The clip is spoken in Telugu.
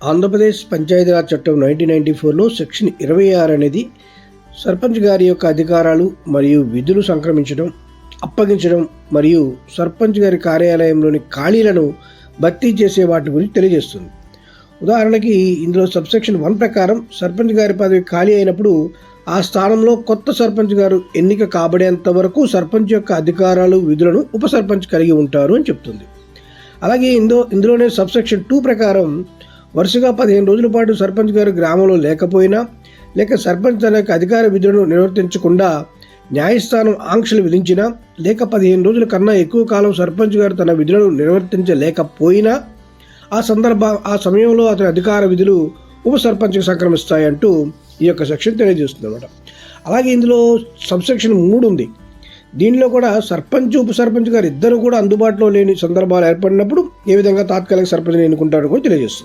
ఆంధ్రప్రదేశ్ పంచాయతీరాజ్ చట్టం 1994లో సెక్షన్ 26 అనేది సర్పంచ్ గారి యొక్క అధికారాలు మరియు విధులు సంక్రమించడం, అప్పగించడం మరియు సర్పంచ్ గారి కార్యాలయంలోని ఖాళీలను భర్తీ చేసే వాటి గురించి తెలియజేస్తుంది. ఉదాహరణకి ఇందులో సబ్సెక్షన్ 1 ప్రకారం సర్పంచ్ గారి పదవి ఖాళీ అయినప్పుడు ఆ స్థానంలో కొత్త సర్పంచ్ గారు ఎన్నిక కాబడేంత వరకు సర్పంచ్ యొక్క అధికారాలు, విధులను ఉప సర్పంచ్ కలిగి ఉంటారు అని చెప్తుంది. అలాగే ఇందులోనే సబ్సెక్షన్ 2 ప్రకారం వరుసగా 15 రోజుల పాటు సర్పంచ్ గారు గ్రామంలో లేకపోయినా, లేక సర్పంచ్ తన యొక్క అధికార విధులను నిర్వర్తించకుండా న్యాయస్థానం ఆంక్షలు విధించినా, లేక 15 రోజుల కన్నా ఎక్కువ కాలం సర్పంచ్ గారు తన విధులను నిర్వర్తించలేకపోయినా ఆ సమయంలో అతని అధికార విధులు ఉప సర్పంచ్కి సంక్రమిస్తాయంటూ ఈ యొక్క సెక్షన్ తెలియజేస్తుంది అన్నమాట. అలాగే ఇందులో సబ్సెక్షన్ 3 ఉంది. దీనిలో కూడా సర్పంచ్, ఉప సర్పంచ్ గారు ఇద్దరు కూడా అందుబాటులో లేని సందర్భాలు ఏర్పడినప్పుడు ఏ విధంగా తాత్కాలిక సర్పంచ్ని ఎన్నుకుంటారో కూడా తెలియజేస్తుంది.